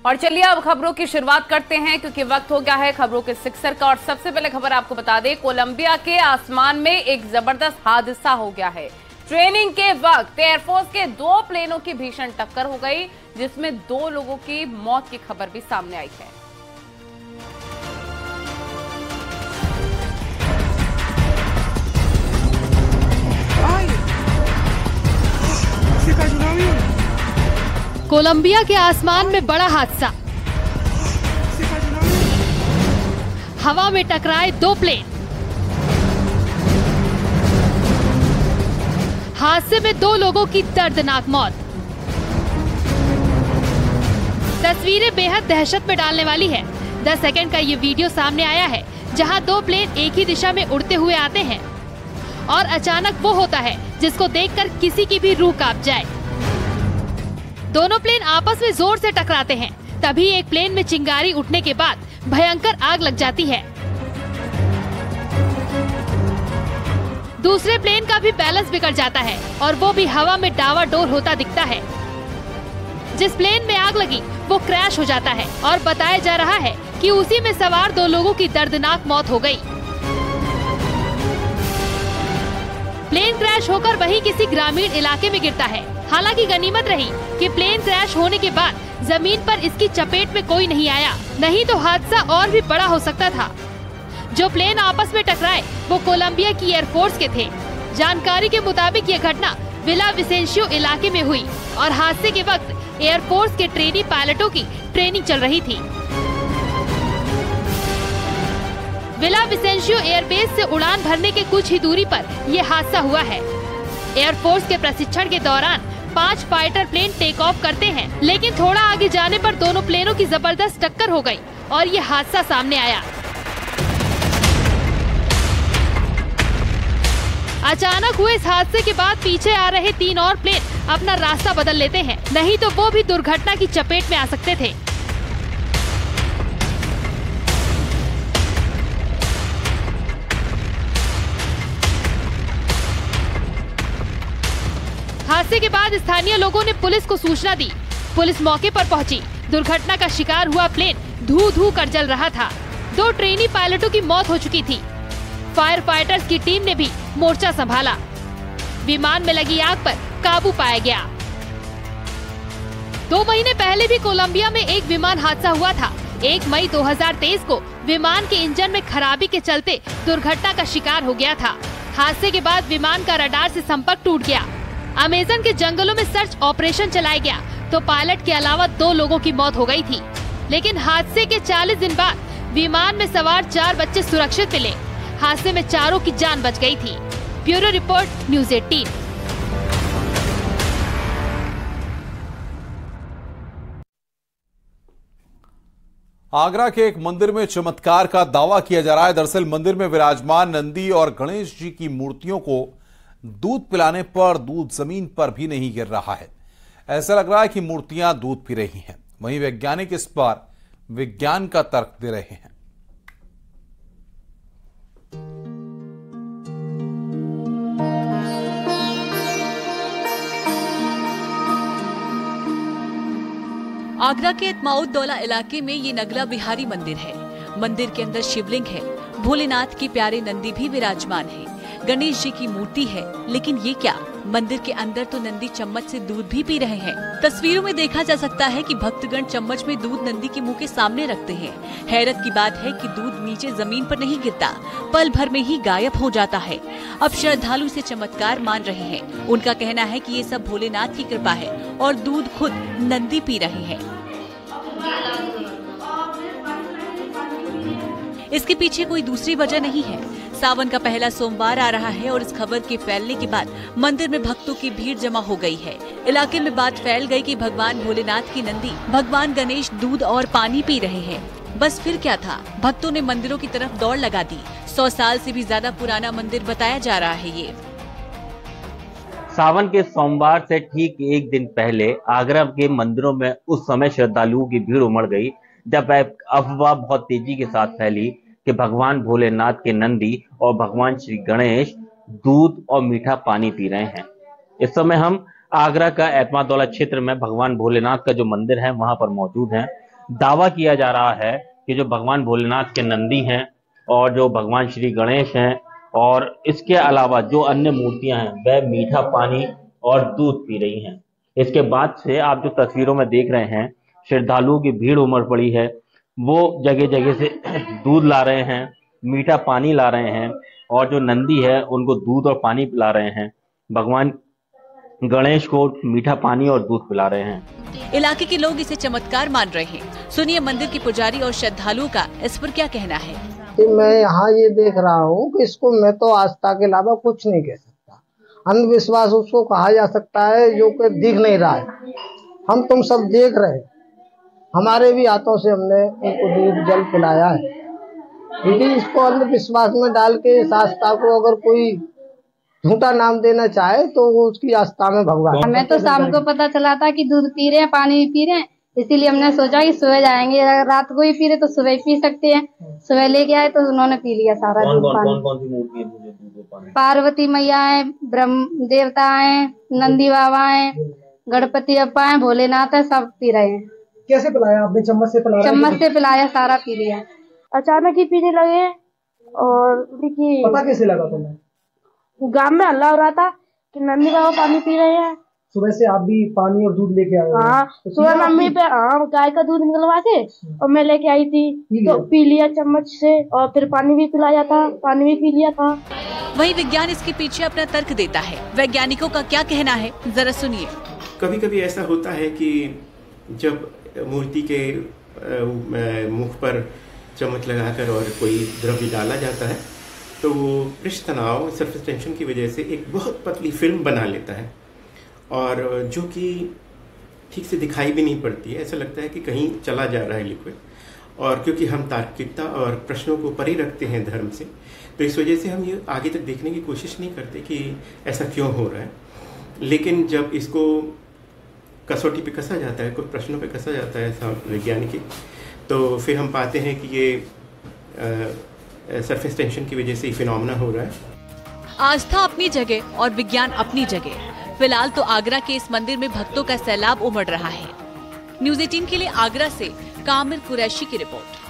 और चलिए अब खबरों की शुरुआत करते हैं क्योंकि वक्त हो गया है खबरों के सिक्सर का। और सबसे पहले खबर आपको बता दें, कोलंबिया के आसमान में एक जबरदस्त हादसा हो गया है। ट्रेनिंग के वक्त एयरफोर्स के 2 प्लेनों की भीषण टक्कर हो गई, जिसमें 2 लोगों की मौत की खबर भी सामने आई है। कोलंबिया के आसमान में बड़ा हादसा, हवा में टकराए 2 प्लेन। हादसे में 2 लोगों की दर्दनाक मौत। तस्वीरें बेहद दहशत में डालने वाली है। 10 सेकंड का ये वीडियो सामने आया है जहां 2 प्लेन एक ही दिशा में उड़ते हुए आते हैं और अचानक वो होता है जिसको देखकर किसी की भी रूह कांप जाए। दोनों प्लेन आपस में जोर से टकराते हैं। तभी एक प्लेन में चिंगारी उठने के बाद भयंकर आग लग जाती है। दूसरे प्लेन का भी बैलेंस बिगड़ जाता है और वो भी हवा में डावाडोल होता दिखता है। जिस प्लेन में आग लगी वो क्रैश हो जाता है और बताया जा रहा है कि उसी में सवार 2 लोगों की दर्दनाक मौत हो गई। प्लेन क्रैश होकर वहीं किसी ग्रामीण इलाके में गिरता है। हालांकि गनीमत रही कि प्लेन क्रैश होने के बाद जमीन पर इसकी चपेट में कोई नहीं आया, नहीं तो हादसा और भी बड़ा हो सकता था। जो प्लेन आपस में टकराए वो कोलंबिया की एयरफोर्स के थे। जानकारी के मुताबिक ये घटना विला विसेंशियो इलाके में हुई और हादसे के वक्त एयरफोर्स के ट्रेनी पायलटों की ट्रेनिंग चल रही थी। विला विसेंशियो एयरबेस से उड़ान भरने के कुछ ही दूरी पर यह हादसा हुआ है। एयरफोर्स के प्रशिक्षण के दौरान 5 फाइटर प्लेन टेक ऑफ करते हैं, लेकिन थोड़ा आगे जाने पर दोनों प्लेनों की जबरदस्त टक्कर हो गई और ये हादसा सामने आया। अचानक हुए इस हादसे के बाद पीछे आ रहे 3 और प्लेन अपना रास्ता बदल लेते हैं, नहीं तो वो भी दुर्घटना की चपेट में आ सकते थे। हादसे के बाद स्थानीय लोगों ने पुलिस को सूचना दी। पुलिस मौके पर पहुंची। दुर्घटना का शिकार हुआ प्लेन धू कर जल रहा था। 2 ट्रेनी पायलटों की मौत हो चुकी थी। फायर फाइटर्स की टीम ने भी मोर्चा संभाला। विमान में लगी आग पर काबू पाया गया। 2 महीने पहले भी कोलंबिया में एक विमान हादसा हुआ था। 1 मई 2023 को विमान के इंजन में खराबी के चलते दुर्घटना का शिकार हो गया था। हादसे के बाद विमान का रडार से संपर्क टूट गया। अमेज़न के जंगलों में सर्च ऑपरेशन चलाया गया तो पायलट के अलावा 2 लोगों की मौत हो गई थी। लेकिन हादसे के 40 दिन बाद विमान में सवार 4 बच्चे सुरक्षित मिले। हादसे में 4 की जान बच गई थी। Bureau report, news 18। आगरा के एक मंदिर में चमत्कार का दावा किया जा रहा है। दरअसल मंदिर में विराजमान नंदी और गणेश जी की मूर्तियों को दूध पिलाने पर दूध जमीन पर भी नहीं गिर रहा है। ऐसा लग रहा है कि मूर्तियां दूध पी रही हैं। वहीं वैज्ञानिक इस पर विज्ञान का तर्क दे रहे हैं। आगरा के इत्माउद्दौला इलाके में ये नगला बिहारी मंदिर है। मंदिर के अंदर शिवलिंग है। भोलेनाथ के प्यारे नंदी भी विराजमान है। गणेश जी की मूर्ति है। लेकिन ये क्या, मंदिर के अंदर तो नंदी चम्मच से दूध भी पी रहे हैं। तस्वीरों में देखा जा सकता है कि भक्तगण चम्मच में दूध नंदी के मुंह के सामने रखते हैं। हैरत की बात है कि दूध नीचे जमीन पर नहीं गिरता, पल भर में ही गायब हो जाता है। अब श्रद्धालु इसे चमत्कार मान रहे हैं। उनका कहना है कि ये सब भोलेनाथ की कृपा है और दूध खुद नंदी पी रहे हैं। इसके पीछे कोई दूसरी वजह नहीं है। सावन का पहला सोमवार आ रहा है और इस खबर के फैलने के बाद मंदिर में भक्तों की भीड़ जमा हो गई है। इलाके में बात फैल गई कि भगवान भोलेनाथ की नंदी भगवान गणेश दूध और पानी पी रहे हैं। बस फिर क्या था, भक्तों ने मंदिरों की तरफ दौड़ लगा दी। 100 साल से भी ज्यादा पुराना मंदिर बताया जा रहा है। ये सावन के सोमवार से ठीक एक दिन पहले आगरा के मंदिरों में उस समय श्रद्धालुओं की भीड़ उमड़ गई जब अफवाह बहुत तेजी के साथ फैली कि भगवान भोलेनाथ के नंदी और भगवान श्री गणेश दूध और मीठा पानी पी रहे हैं। इस समय हम आगरा का इत्माउद्दौला क्षेत्र में भगवान भोलेनाथ का जो मंदिर है वहां पर मौजूद हैं। दावा किया जा रहा है कि जो भगवान भोलेनाथ के नंदी हैं और जो भगवान श्री गणेश हैं और इसके अलावा जो अन्य मूर्तियां हैं वह मीठा पानी और दूध पी रही हैं। इसके बाद से आप जो तस्वीरों में देख रहे हैं, श्रद्धालुओं की भीड़ उमड़ पड़ी है। वो जगह जगह से दूध ला रहे हैं, मीठा पानी ला रहे हैं और जो नंदी है उनको दूध और पानी पिला रहे हैं। भगवान गणेश को मीठा पानी और दूध पिला रहे हैं। इलाके के लोग इसे चमत्कार मान रहे हैं। सुनिए मंदिर के पुजारी और श्रद्धालुओं का इस पर क्या कहना है। कि मैं यहाँ ये देख रहा हूँ कि इसको मैं तो आस्था के अलावा कुछ नहीं कह सकता। अंधविश्वास उसको कहा जा सकता है जो कि दिख नहीं रहा है। हम तुम सब देख रहे हैं, हमारे भी हाथों से हमने उनको दूध जल पिलाया है। लेकिन इसको अंधविश्वास में डाल के इस आस्था को अगर कोई झूठा नाम देना चाहे तो वो उसकी आस्था में भगवान। हमें तो शाम को पता चला था कि दूध पी रहे हैं, पानी भी पी रहे हैं, इसीलिए हमने सोचा कि सुबह जाएंगे। अगर रात को ही पी रहे तो सुबह ही पी सकते हैं। सुबह लेके आए तो उन्होंने पी लिया सारा दूध पानी। कौन सी मूर्ति है दूध पानी? पार्वती मैया है, ब्रह्म देवता है, नंदी बाबा है, गणपति बप्पा है, भोलेनाथ है, सब पी रहे हैं। कैसे पिलाया आपने? चम्मच से पिलाया? चम्मच से पिलाया, सारा पी लिया। अचानक ही पीने लगे और देखिए पता कैसे लगा तुम्हें? गांव में हल्ला हो रहा था कि नंदी बाबा पानी पी रहे हैं। सुबह से आप भी पानी और दूध लेके आए? हाँ, सुबह मम्मी पे गाय का दूध निकलवा के और मैं लेके आई थी तो पी लिया चम्मच से और फिर पानी भी पिलाया था, पानी भी पी लिया था। वहीं विज्ञान इसके पीछे अपना तर्क देता है। वैज्ञानिकों का क्या कहना है, जरा सुनिए। कभी कभी ऐसा होता है कि जब मूर्ति के मुख पर चम्मच लगाकर और कोई द्रव्य डाला जाता है तो वो पृष्ठ तनाव, सरफेस टेंशन की वजह से एक बहुत पतली फिल्म बना लेता है और जो कि ठीक से दिखाई भी नहीं पड़ती है। ऐसा लगता है कि कहीं चला जा रहा है लिक्विड। और क्योंकि हम तार्किकता और प्रश्नों को परे रखते हैं धर्म से, तो इस वजह से हम ये आगे तक देखने की कोशिश नहीं करते कि ऐसा क्यों हो रहा है। लेकिन जब इसको कसौटी पे कसा जाता है, कुछ प्रश्नों पे कसा जाता है ऐसा वैज्ञानिक, तो फिर हम पाते हैं कि ये सरफेस टेंशन की वजह से फिनोमेना हो रहा है। आस्था अपनी जगह और विज्ञान अपनी जगह। फिलहाल तो आगरा के इस मंदिर में भक्तों का सैलाब उमड़ रहा है। न्यूज़ 18 के लिए आगरा से कामिल कुरैशी की रिपोर्ट।